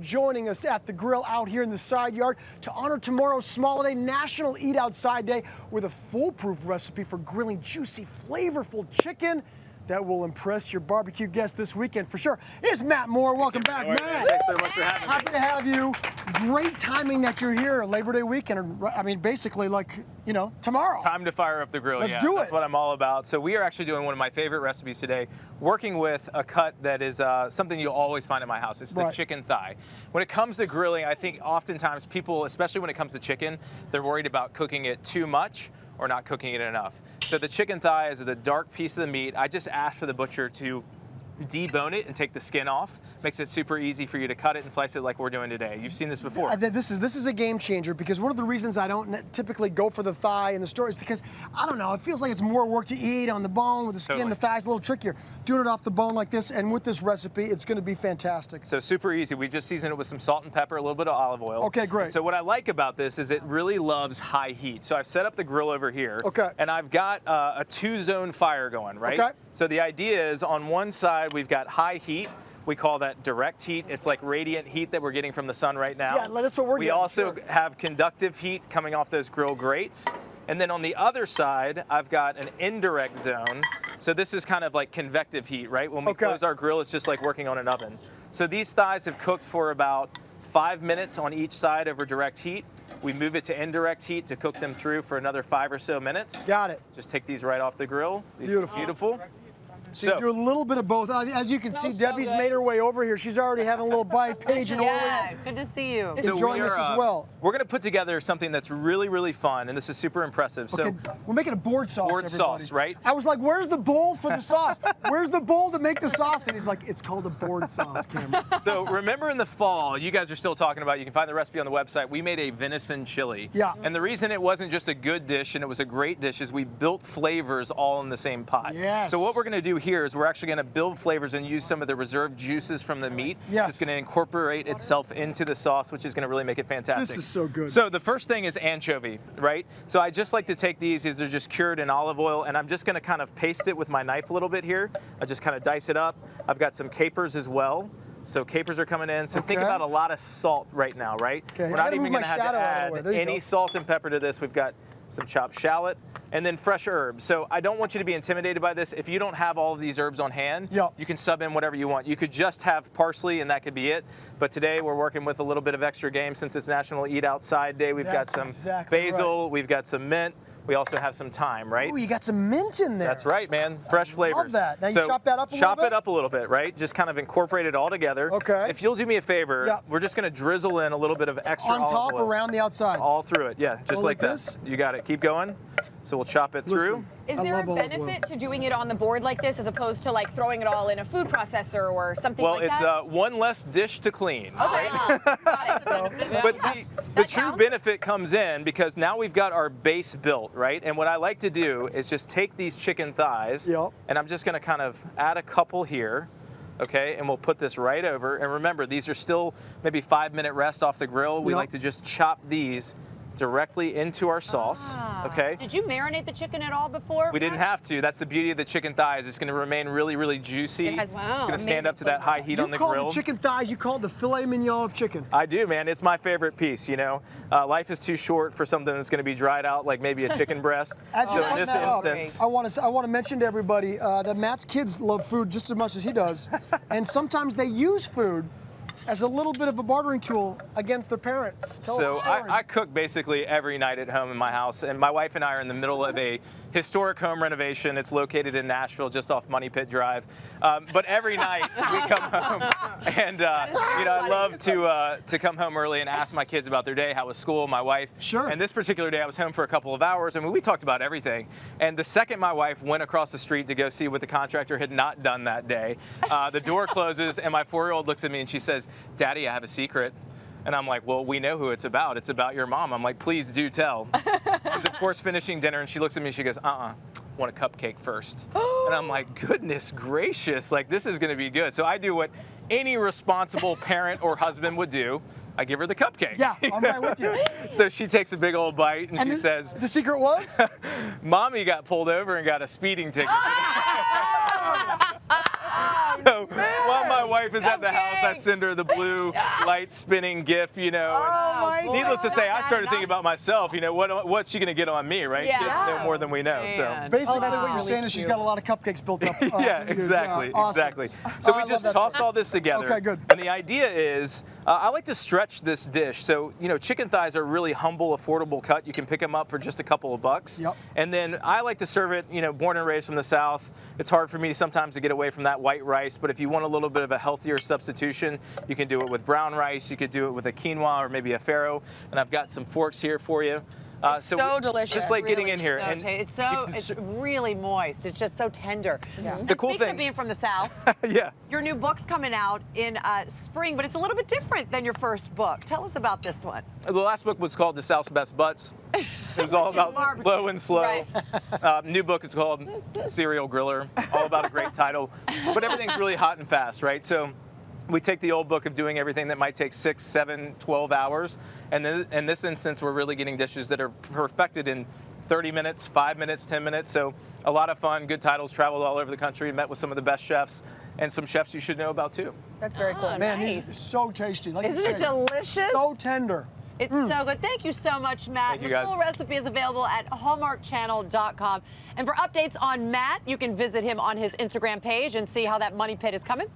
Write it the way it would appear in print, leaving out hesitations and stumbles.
joining us at the grill out here in the side yard to honor tomorrow's Small Day National Eat Outside Day with a foolproof recipe for grilling juicy, flavorful chicken that will impress your barbecue guests this weekend for sure. It's Matt Moore. Welcome back, Matt. Thanks so much for having me. Happy to have you. Great timing that you're here, Labor Day weekend. I mean, basically, like, you know, tomorrow. Time to fire up the grill. Let's do it. That's what I'm all about. So we are actually doing one of my favorite recipes today, working with a cut that is something you'll always find in my house. It's the chicken thigh. When it comes to grilling, I think oftentimes people, especially when it comes to chicken, they're worried about cooking it too much or not cooking it enough. So the chicken thigh is the dark piece of the meat. I just asked for the butcher to debone it and take the skin off. Makes it super easy for you to cut it and slice it like we're doing today. You've seen this before. This is a game changer because one of the reasons I don't typically go for the thigh in the store is because, I don't know, it feels like it's more work to eat on the bone with the skin. The thigh's a little trickier. Doing it off the bone like this and with this recipe, it's going to be fantastic. So super easy. We just seasoned it with some salt and pepper, a little bit of olive oil. Okay, great. And so what I like about this is it really loves high heat. So I've set up the grill over here. Okay. And I've got a 2-zone fire going, right? Okay. So the idea is on one side we've got high heat. We call that direct heat. It's like radiant heat that we're getting from the sun right now. Yeah, that's what we're getting. We also have conductive heat coming off those grill grates. And then on the other side, I've got an indirect zone. So this is kind of like convective heat, right? When we close our grill, it's just like working on an oven. So these thighs have cooked for about 5 minutes on each side over direct heat. We move it to indirect heat to cook them through for another 5 or so minutes. Got it. Just take these right off the grill. These Beautiful. Beautiful. So you do a little bit of both. As you can see, Debbie's made her way over here. She's already having a little bite. Paige and Yes, good to see you. enjoying this as well. We're going to put together something that's really, really fun, and this is super impressive. Okay, So we're making a board sauce, board everybody. sauce, right? I was like, where's the bowl for the sauce? Where's the bowl to make the sauce? And he's like, it's called a board sauce, Cameron. So remember in the fall, you guys are still talking about, you can find the recipe on the website, we made a venison chili. Yeah. And the reason it wasn't just a good dish and it was a great dish is we built flavors all in the same pot. Yes. So what we're going to do here is we're actually going to build flavors and use some of the reserved juices from the meat. Yes. It's going to incorporate itself into the sauce, which is going to really make it fantastic. This is so good. So the first thing is anchovy, right? So I just like to take these, they're just cured in olive oil, and I'm just going to kind of paste it with my knife a little bit here. I just kind of dice it up. I've got some capers as well. So capers are coming in. So think about a lot of salt right now, right? Okay. We're not even going to have to add any go. Salt and pepper to this. We've got some chopped shallot and then fresh herbs. So I don't want you to be intimidated by this. If you don't have all of these herbs on hand, you can sub in whatever you want. You could just have parsley and that could be it. But today we're working with a little bit of extra game since it's National Eat Outside Day. We've got some basil, we've got some mint. We also have some thyme, right? Oh, you got some mint in there. That's right, man. Fresh flavors. Love that. Now you chop that up a little bit? Chop it up a little bit, right? Just kind of incorporate it all together. Okay. If you'll do me a favor, we're just going to drizzle in a little bit of extra on top, olive oil. around the outside. All through it, yeah. Just like this? that. You got it. Keep going. So we'll chop it through. Is there a benefit to doing it on the board like this as opposed to like throwing it all in a food processor or something like that? Well, it's one less dish to clean. Okay. Got it. But see, the true benefit comes in because now we've got our base built, right? And what I like to do is just take these chicken thighs, and I'm just going to kind of add a couple here. Okay, and we'll put this right over. And remember, these are still maybe 5-minute rest off the grill. We like to just chop these directly into our sauce, okay? Did you marinate the chicken at all before? We didn't have to. That's the beauty of the chicken thighs. It's going to remain really, really juicy. It's going to stand up to that high heat on the grill. You call the chicken thighs, you call it the filet mignon of chicken. I do, man. It's my favorite piece, you know. Life is too short for something that's going to be dried out like maybe a chicken breast. So in this instance, I want to mention to everybody that Matt's kids love food just as much as he does. And sometimes they use food as a little bit of a bartering tool against their parents. So I cook basically every night at home in my house, and my wife and I are in the middle of a historic home renovation. It's located in Nashville, just off Money Pit Drive. But every night we come home, and you know, I love to come home early and ask my kids about their day, how was school, my wife. Sure. And this particular day, I was home for a couple of hours. I mean, we talked about everything. And the second my wife went across the street to go see what the contractor had not done that day, the door closes, and my 4-year-old looks at me and she says, "Daddy, I have a secret." And I'm like, well, we know who it's about. It's about your mom. I'm like, please do tell. She's, of course, finishing dinner, and she looks at me and she goes, want a cupcake first. And I'm like, goodness gracious, like, this is going to be good. So I do what any responsible parent or husband would do. I give her the cupcake. Yeah, I'm right with you. So she takes a big old bite, and she says, the secret was? Mommy got pulled over and got a speeding ticket. So while my wife wife is at the house, I send her the blue light spinning GIF, you know. Oh my and needless to God. say, I started thinking about myself, you know, what's she gonna get on me, right? Yeah. Kids know more than we know. So. Man. Basically, that's what you're really saying is she's cute. got a lot of cupcakes built up. Yeah, for years. exactly, Awesome. exactly. So I we love just that toss stuff. all this together. Okay, good. And the idea is, I like to stretch this dish. So, you know, chicken thighs are a really humble, affordable cut. You can pick them up for just a couple of bucks. Yep. And then I like to serve it, you know, born and raised from the South. It's hard for me sometimes to get away from that white rice, but if you want a little bit of a healthier substitution, you can do it with brown rice, you could do it with a quinoa or maybe a farro. And I've got some forks here for you. So delicious. Just like getting Really in here. so And it's you so can it's really moist. It's just so tender. Yeah. And The cool speaking thing- of being from the South, yeah. your new book's coming out in spring, but it's a little bit different than your first book. Tell us about this one. The last book was called The South's Best Butts. It was all about Barbecue. low and slow. Right. New book is called Serial Griller, all about a great title. But everything's really hot and fast, right? So we take the old book of doing everything that might take 6, 7, 12 hours. And then in this instance, we're really getting dishes that are perfected in 30 minutes, 5 minutes, 10 minutes. So a lot of fun, good titles, traveled all over the country, met with some of the best chefs and some chefs you should know about too. That's very cool. Man, Nice. these are so tasty. Like Isn't you it say, delicious? so tender. It's so good. Thank you so much, Matt. Thank you, The guys. full recipe is available at hallmarkchannel.com. And for updates on Matt, you can visit him on his Instagram page and see how that money pit is coming.